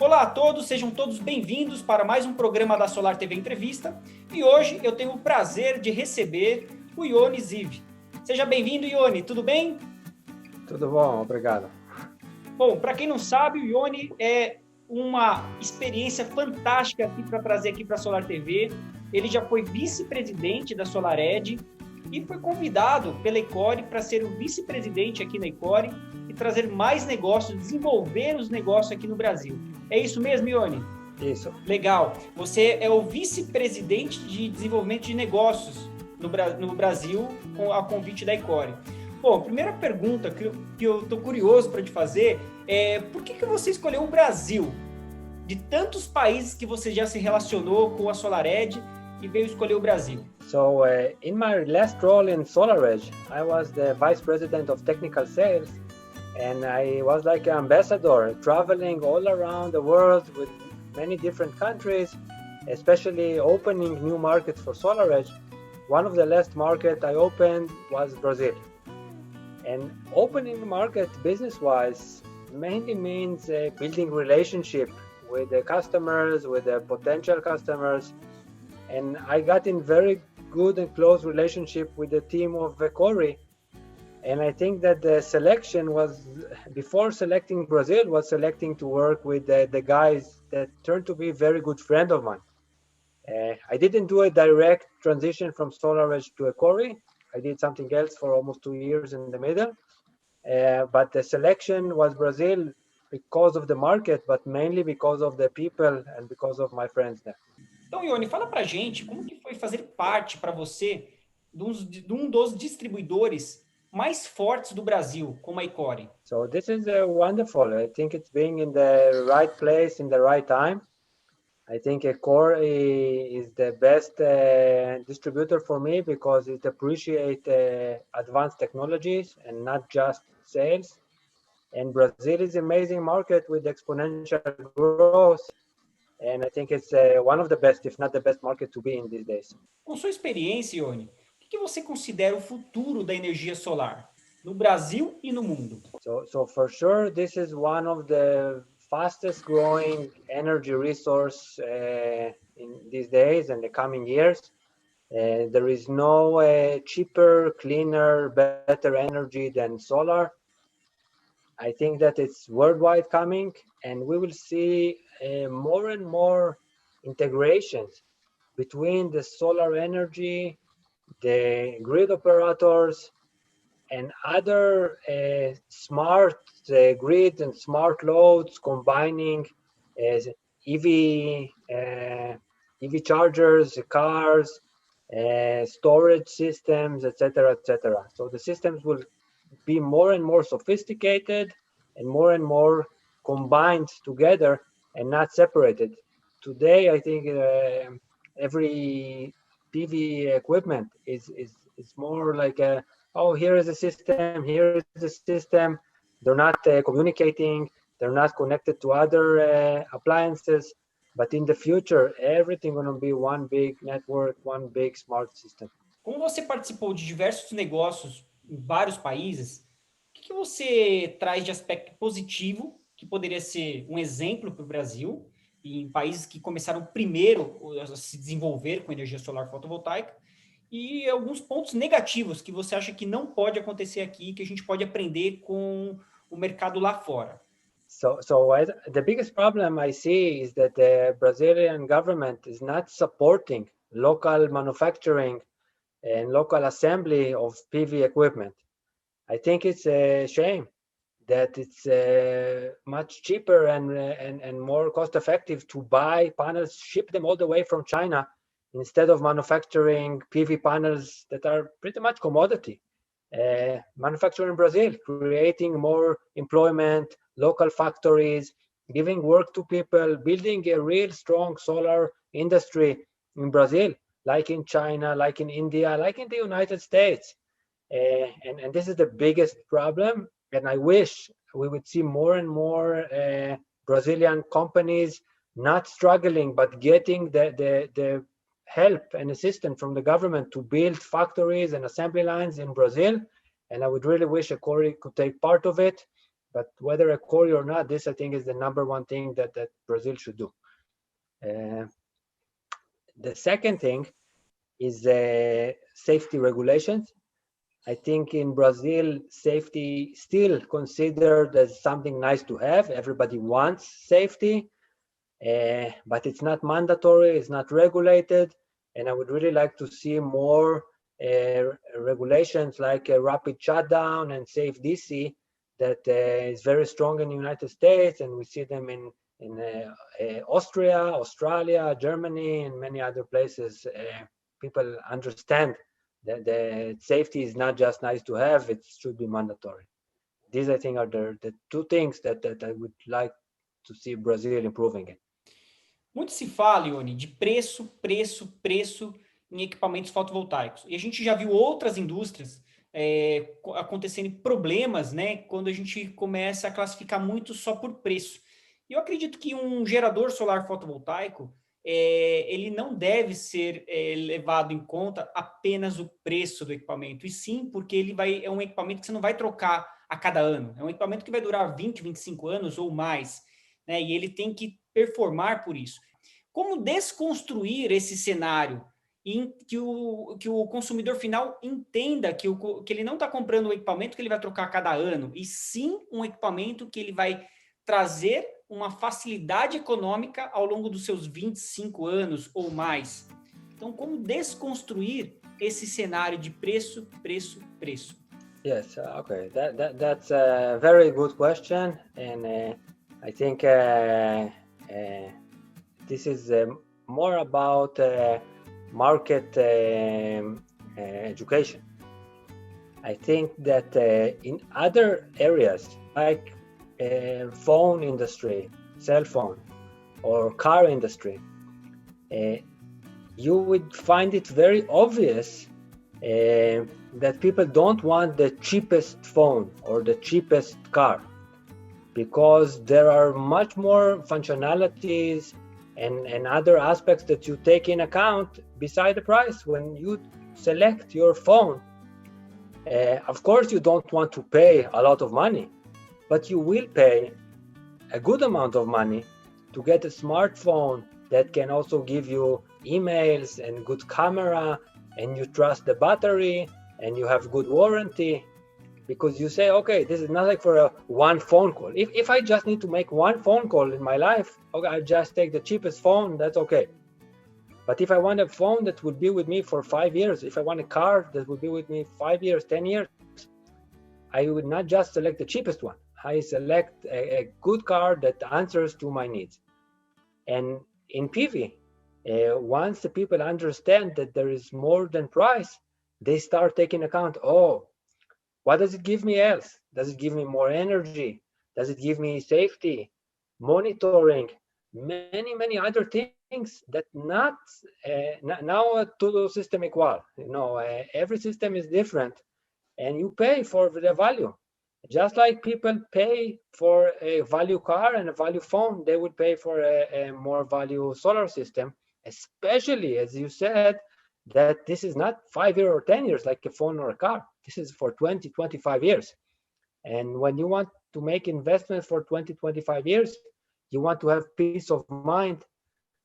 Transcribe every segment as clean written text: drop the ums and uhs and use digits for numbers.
Olá a todos, sejam todos bem-vindos para mais um programa da Solar TV Entrevista. E hoje eu tenho o prazer de receber o Yoni Ziv. Seja bem-vindo, Yoni, tudo bem? Tudo bom, obrigado. Bom, para quem não sabe, o Yoni é uma experiência fantástica aqui para trazer aqui para a Solar TV. Ele já foi vice-presidente da SolarEdge e foi convidado pela Ecori para ser o vice-presidente aqui na Ecori e trazer mais negócios, desenvolver os negócios aqui no Brasil. É isso mesmo, Yoni? Isso. Legal. Você é o vice-presidente de desenvolvimento de negócios no Brasil, a convite da Ecori. Bom, a primeira pergunta que eu estou curioso para te fazer é por que você escolheu o Brasil? De tantos países que você já se relacionou com a SolarEdge e veio escolher o Brasil. So, in my last role in SolarEdge, I was the vice president of technical sales, and I was like an ambassador, traveling all around the world with many different countries, especially opening new markets for SolarEdge. One of the last markets I opened was Brazil. And opening the market business-wise mainly means building relationship with the customers, with the potential customers. And I got in very good and close relationship with the team of Ecori. And I think that the selection was, before selecting Brazil, was selecting to work with the guys that turned to be a very good friend of mine. I didn't do a direct transition from SolarEdge to Ecori. I did something else for almost 2 years in the middle. But the selection was Brazil because of the market, but mainly because of the people and because of my friends there. Então, Yoni, fala pra gente como que foi fazer parte para você de um dos distribuidores mais fortes do Brasil, como a Ecori. So this is wonderful. I think it's being in the right place in the right time. I think Ecori is the best distributor for me because it appreciates advanced technologies and not just sales. And Brazil is an amazing market with exponential growth. And I think it's one of the best, if not the best market to be in these days. Com sua experiência, Yoni, o que você considera o futuro da energia solar no Brasil e no mundo? So for sure, this is one of the fastest growing energy resource in these days and the coming years. There is no cheaper, cleaner, better energy than solar. I think that it's worldwide coming, and we will see more and more integrations between the solar energy, the grid operators, and other smart grids and smart loads, combining EV chargers, cars, storage systems, etc., etc. So the systems will be more and more sophisticated and more combined together and not separated. Today, I think every PV equipment is more like here is a system, here is the system. They're not communicating, they're not connected to other appliances, but in the future, everything going to be one big network, one big smart system. Como você participou de diversos negócios em vários países, o que você traz de aspecto positivo, que poderia ser um exemplo para o Brasil, em países que começaram primeiro a se desenvolver com energia solar fotovoltaica, e alguns pontos negativos que você acha que não pode acontecer aqui, que a gente pode aprender com o mercado lá fora? So the biggest problem I see is that the Brazilian government is not supporting local manufacturing and local assembly of PV equipment. I think it's a shame that it's much cheaper and more cost effective to buy panels, ship them all the way from China, instead of manufacturing PV panels that are pretty much commodity. Manufacturing in Brazil, creating more employment, local factories, giving work to people, building a real strong solar industry in Brazil, like in China, like in India, like in the United States. And this is the biggest problem. And I wish we would see more and more Brazilian companies not struggling, but getting the help and assistance from the government to build factories and assembly lines in Brazil. And I would really wish Ecori could take part of it. But whether Ecori or not, this I think is the number one thing that Brazil should do. The second thing is safety regulations. I think in Brazil, safety still considered as something nice to have. Everybody wants safety, but it's not mandatory, it's not regulated. And I would really like to see more regulations like a rapid shutdown and safe DC that is very strong in the United States, and we see them in Austria, Australia, Germany, and many other places. People understand that the safety is not just nice to have, it should be mandatory. These, I think, are the two things that I would like to see Brazil improving in. Muito se fala, Yoni, de preço em equipamentos fotovoltaicos. E a gente já viu outras indústrias acontecendo problemas, né, quando a gente começa a classificar muito só por preço. E eu acredito que um gerador solar fotovoltaico, ele não deve ser levado em conta apenas o preço do equipamento, e sim porque ele é um equipamento que você não vai trocar a cada ano. É um equipamento que vai durar 20, 25 anos ou mais, né, e ele tem que performar por isso. Como desconstruir esse cenário em que o consumidor final entenda que ele não está comprando um equipamento que ele vai trocar a cada ano, e sim um equipamento que ele vai trazer uma facilidade econômica ao longo dos seus 25 anos ou mais. Então, como desconstruir esse cenário de preço? Yes, okay, that's a very good question, and I think this is more about market education. I think that in other areas like phone industry, cell phone, or car industry, you would find it very obvious that people don't want the cheapest phone or the cheapest car, because there are much more functionalities and other aspects that you take in account beside the price when you select your phone. Of course, you don't want to pay a lot of money, but you will pay a good amount of money to get a smartphone that can also give you emails and good camera, and you trust the battery and you have good warranty, because you say, okay, this is not like for one phone call. If I just need to make one phone call in my life, okay, I'll just take the cheapest phone, that's okay. But if I want a phone that will be with me for 5 years, if I want a car that will be with me 5 years, 10 years, I would not just select the cheapest one. I select a good car that answers to my needs. And in PV, once the people understand that there is more than price, they start taking account, oh, what does it give me else? Does it give me more energy? Does it give me safety, monitoring, many other things that not now a total system equal. Every system is different, and you pay for the value. Just like people pay for a value car and a value phone, they would pay for a more value solar system, especially as you said, that this is not 5 years or 10 years like a phone or a car. This is for 20, 25 years. And when you want to make investments for 20, 25 years, you want to have peace of mind.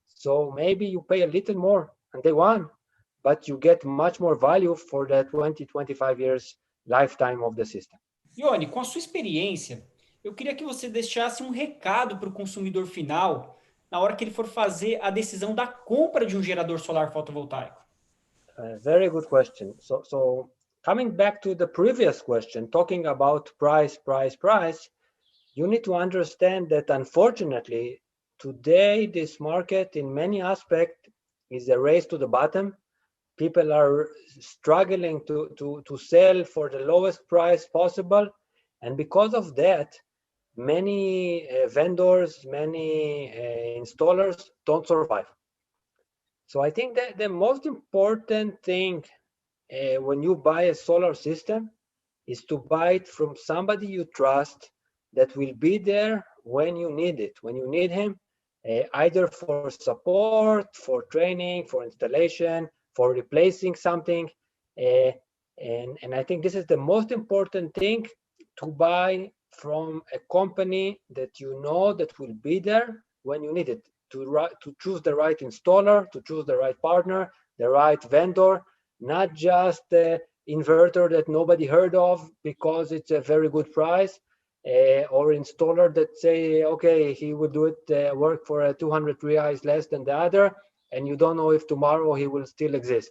So maybe you pay a little more on day one, but you get much more value for the 20, 25 years lifetime of the system. Yoni, com a sua experiência, eu queria que você deixasse um recado para o consumidor final na hora que ele for fazer a decisão da compra de um gerador solar fotovoltaico. Very good question. So coming back to the previous question, talking about price, you need to understand that unfortunately, today this market in many aspects is a race to the bottom. People are struggling to sell for the lowest price possible. And because of that, many vendors, many installers don't survive. So I think that the most important thing when you buy a solar system is to buy it from somebody you trust that will be there when you need it, when you need him, either for support, for training, for installation, for replacing something. And I think this is the most important thing, to buy from a company that you know that will be there when you need it, to choose the right installer, to choose the right partner, the right vendor, not just the inverter that nobody heard of because it's a very good price, or installer that say, okay, he will do it work for 200 reais less than the other, and you don't know if tomorrow he will still exist.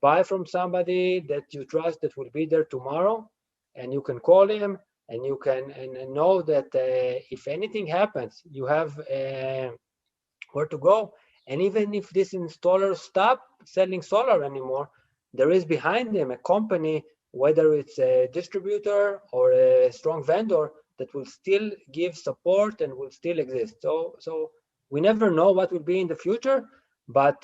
Buy from somebody that you trust that will be there tomorrow, and you can call him, and you can and know that if anything happens, you have where to go. And even if this installer stop selling solar anymore, there is behind them a company, whether it's a distributor or a strong vendor, that will still give support and will still exist. So we never know what will be in the future, but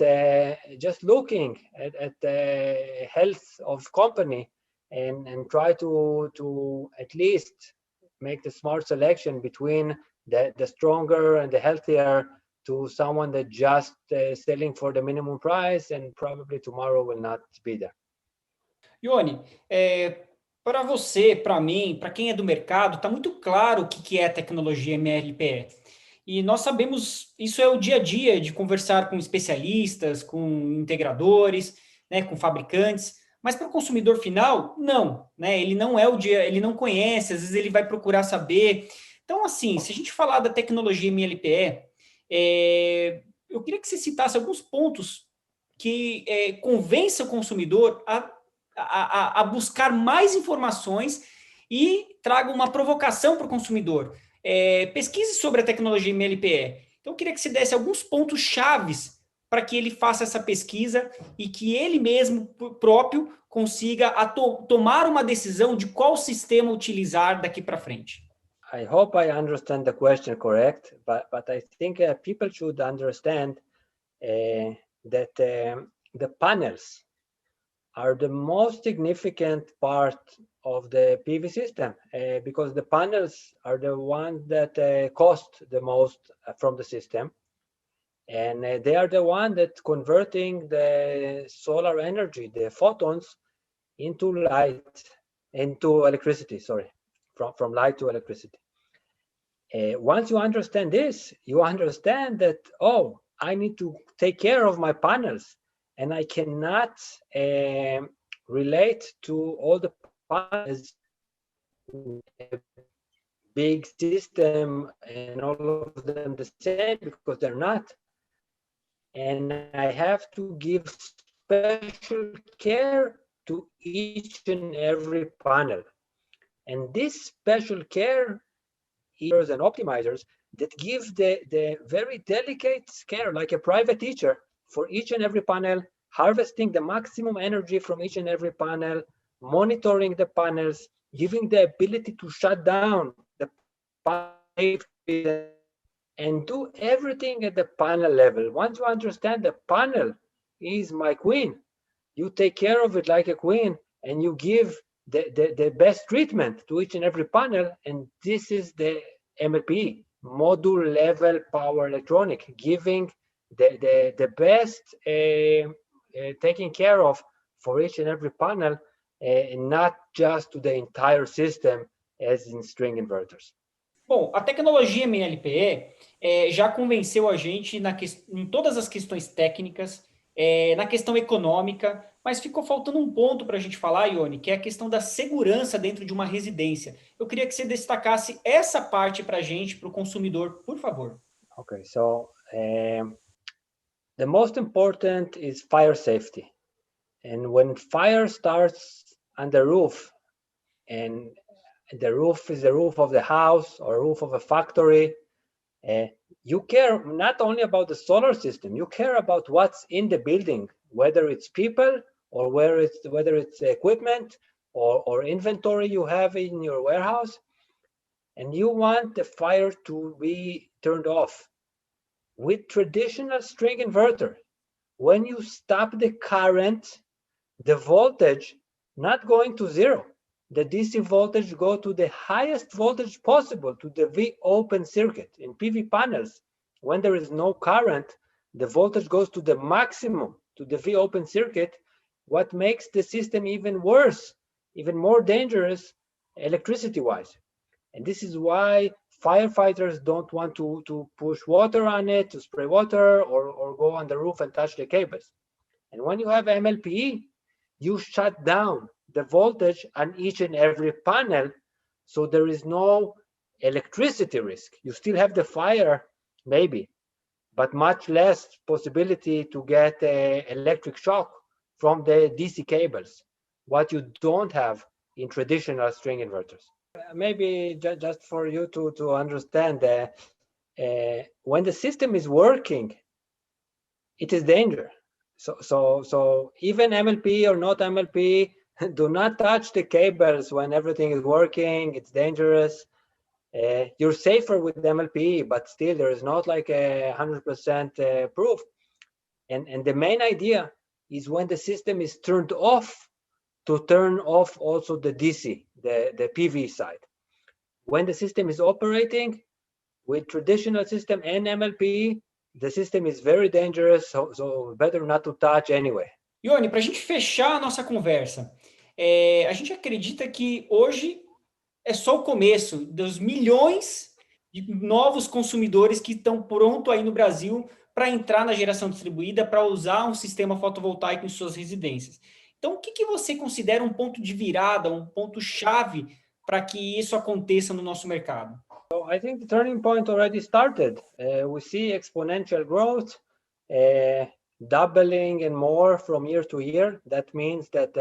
just looking at the health of company and try to at least make the smart selection between the stronger and the healthier to someone that just selling for the minimum price and probably tomorrow will not be there. Yoni, para você, para mim, para quem é do mercado, está muito claro o que é a tecnologia MLPE. E nós sabemos, isso é o dia a dia de conversar com especialistas, com integradores, né, com fabricantes, mas para o consumidor final, não, né? Ele não é o dia, ele não conhece, às vezes ele vai procurar saber. Então, assim, se a gente falar da tecnologia MLPE, eu queria que você citasse alguns pontos que convença o consumidor a buscar mais informações e traga uma provocação para o consumidor. Pesquise sobre a tecnologia MLPE. Então, eu queria que você desse alguns pontos chaves para que ele faça essa pesquisa e que ele mesmo próprio consiga tomar uma decisão de qual sistema utilizar daqui para frente. I hope I understand the question correct, but I think people should understand that the panels are the most significant part of the PV system because the panels are the ones that cost the most from the system, and they are the one that converting the solar energy, the photons, into electricity. Sorry, from light to electricity. Once you understand this, you understand that, oh, I need to take care of my panels, and I cannot relate to all the panels, big system, and all of them the same, because they're not. And I have to give special care to each and every panel. And this special care and optimizers that give the very delicate care, like a private teacher, for each and every panel, harvesting the maximum energy from each and every panel, monitoring the panels, giving the ability to shut down the panel, and do everything at the panel level. Once you understand the panel is my queen, you take care of it like a queen, and you give the best treatment to each and every panel. And this is the MLPE, module level power electronic, giving the best taking care of for each and every panel, and not just to the entire system as in string inverters. Bom, a tecnologia MLPE já convenceu a gente em todas as questões técnicas, na questão econômica, mas ficou faltando um ponto para a gente falar, Yoni, que é a questão da segurança dentro de uma residência. Eu queria que você destacasse essa parte para a gente, para o consumidor, por favor. Okay, so the most important is fire safety. And when fire starts on the roof, and the roof is the roof of the house or roof of a factory, you care not only about the solar system, you care about what's in the building, whether it's people or whether it's equipment or inventory you have in your warehouse, and you want the fire to be turned off. With traditional string inverter, when you stop the current, the voltage not going to zero. The DC voltage go to the highest voltage possible, to the V open circuit. In PV panels, when there is no current, the voltage goes to the maximum, to the V open circuit, what makes the system even worse, even more dangerous electricity-wise. And this is why firefighters don't want to push water on it, to spray water, or go on the roof and touch the cables. And when you have MLPE, you shut down the voltage on each and every panel, so there is no electricity risk. You still have the fire, maybe, but much less possibility to get electric shock from the DC cables, what you don't have in traditional string inverters. Maybe just for you to understand, when the system is working, it is danger. So even MLP or not MLP, do not touch the cables when everything is working. It's dangerous. You're safer with MLP, but still there is not like 100% proof. And the main idea is when the system is turned off, to turn off also the DC, the PV side. When the system is operating with traditional system and MLP, the system is very dangerous, so better not to touch anyway. Yoni, para a gente fechar a nossa conversa, a gente acredita que hoje é só o começo dos milhões de novos consumidores que estão prontos aí no Brasil para entrar na geração distribuída, para usar um sistema fotovoltaico em suas residências. Então, o que você considera um ponto de virada, um ponto-chave para que isso aconteça no nosso mercado? So I think the turning point already started. We see exponential growth, doubling and more from year to year. That means that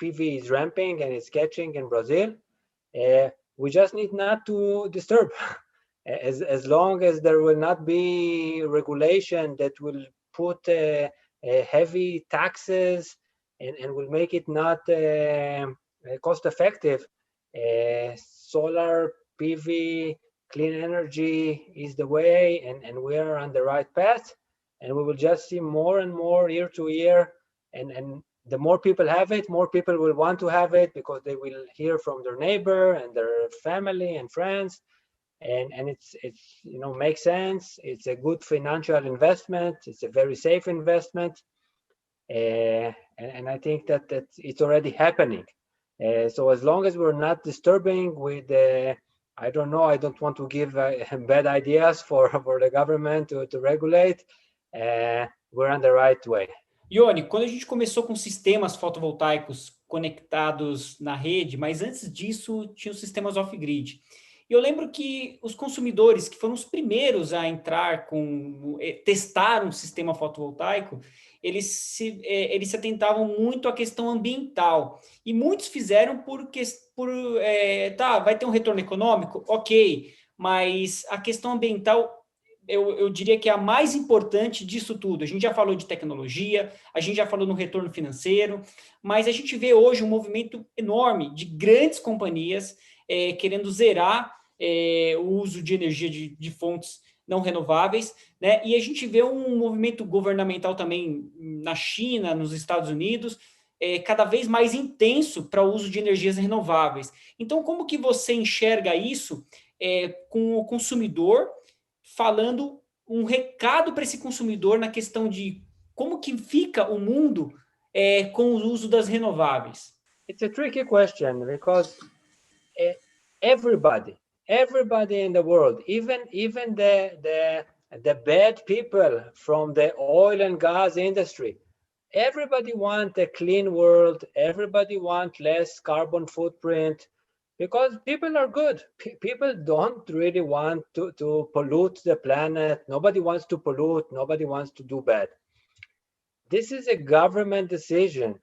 PV is ramping and it's catching in Brazil. We just need not to disturb. As long as there will not be regulation that will put heavy taxes and will make it not cost effective, solar PV, clean energy is the way, and we are on the right path, and we will just see more and more year to year, and the more people have it, more people will want to have it because they will hear from their neighbor and their family and friends, and it's makes sense. It's a good financial investment. It's a very safe investment, and I think that it's already happening. So as long as we're not disturbing with I don't know, I don't want to give bad ideas for the government to regulate. We're on the right way. Yoni, quando a gente começou com sistemas fotovoltaicos conectados na rede, mas antes disso tinha os sistemas off-grid. E eu lembro que os consumidores, que foram os primeiros a entrar testar um sistema fotovoltaico, eles se atentavam muito à questão ambiental. E muitos fizeram vai ter um retorno econômico? Ok, mas a questão ambiental, eu diria que é a mais importante disso tudo. A gente já falou de tecnologia, a gente já falou no retorno financeiro, mas a gente vê hoje um movimento enorme de grandes companhias querendo zerar o uso de energia de fontes não renováveis, né? E a gente vê um movimento governamental também na China, nos Estados Unidos, cada vez mais intenso para o uso de energias renováveis. Então, como que você enxerga isso com o consumidor, falando um recado para esse consumidor na questão de como que fica o mundo com o uso das renováveis? It's a tricky question because everybody in the world, even the bad people from the oil and gas industry, everybody want a clean world. Everybody want less carbon footprint because people are good. People don't really want to pollute the planet. Nobody wants to pollute. Nobody wants to do bad. This is a government decision.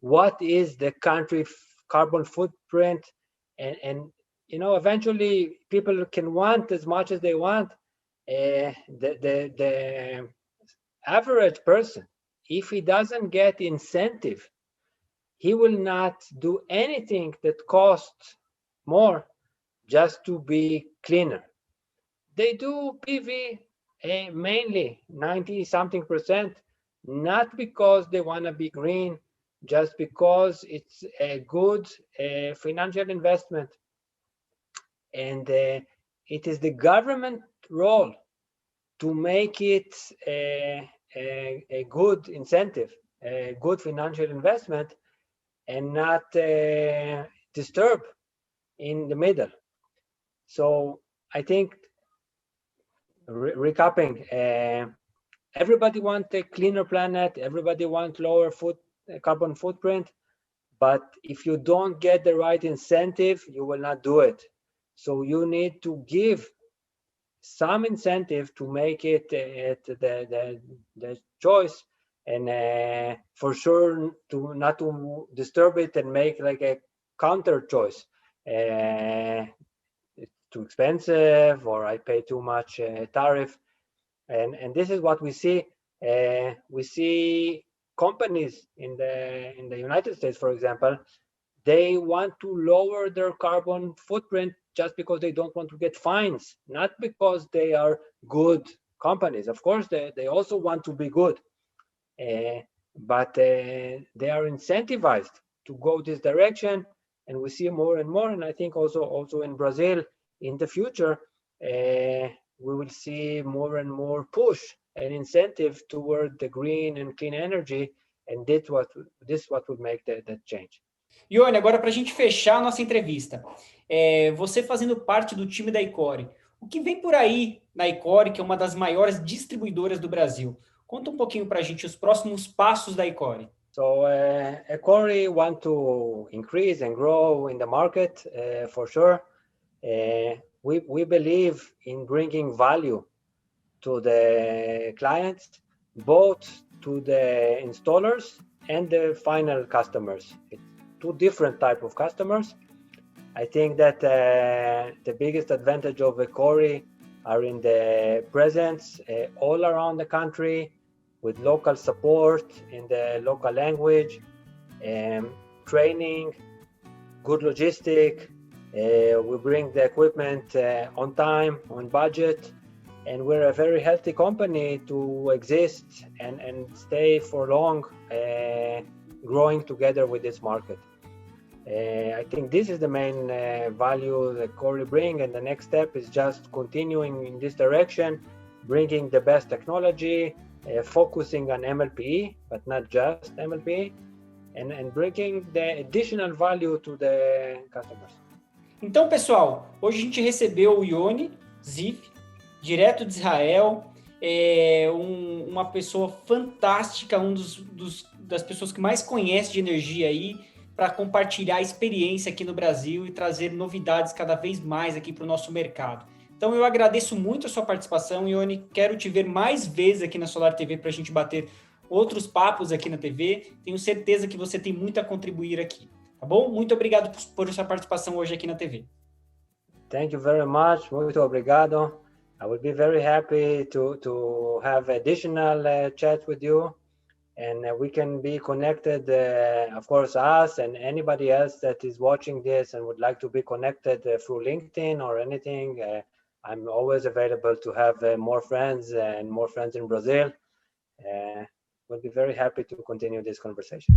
What is the country carbon footprint? And eventually people can want as much as they want. The average person, if he doesn't get incentive, he will not do anything that costs more just to be cleaner. They do PV mainly 90-something%, not because they want to be green, just because it's a good financial investment. And it is the government role to make it a good incentive, a good financial investment, and not disturb in the middle. So I think, recapping, everybody wants a cleaner planet, everybody wants lower carbon footprint, but if you don't get the right incentive, you will not do it. So you need to give some incentive to make it the choice, and for sure to not to disturb it and make like a counter choice. It's too expensive, or I pay too much tariff, and this is what we see. We see companies in the United States, for example, they want to lower their carbon footprint just because they don't want to get fines, not because they are good companies. Of course, they also want to be good, but they are incentivized to go this direction, and we see more and more. And I think also in Brazil in the future, we will see more and more push and incentive toward the green and clean energy, and this what would make that change. Yoni, agora para a gente fechar a nossa entrevista, você fazendo parte do time da Ecori, o que vem por aí na Ecori, que é uma das maiores distribuidoras do Brasil? Conta um pouquinho para a gente os próximos passos da Ecori. So Ecori want to increase and grow in the market, for sure. We believe in bringing value to the clients, both to the installers and the final customers. It's two different type of customers. I think that the biggest advantage of Ecori are in the presence all around the country, with local support in the local language, training, good logistic. We bring the equipment on time, on budget, and we're a very healthy company to exist and stay for long, growing together with this market. I think this is the main value that Ecori bring, and the next step is just continuing in this direction, bringing the best technology, focusing on MLPE, but not just MLPE, and bringing the additional value to the customers. Então, pessoal, hoje a gente recebeu o Yoni Ziv, direto de Israel, uma pessoa fantástica, das pessoas que mais conhece de energia aí, para compartilhar a experiência aqui no Brasil e trazer novidades cada vez mais aqui para o nosso mercado. Então, eu agradeço muito a sua participação, Yoni. Quero te ver mais vezes aqui na Solar TV para a gente bater outros papos aqui na TV. Tenho certeza que você tem muito a contribuir aqui, tá bom? Muito obrigado por sua participação hoje aqui na TV. Thank you very much. Muito obrigado. I would be very happy to have additional chat with you, and we can be connected, of course, us and anybody else that is watching this and would like to be connected through LinkedIn or anything. I'm always available to have more friends and more friends in Brazil. We'll be very happy to continue this conversation.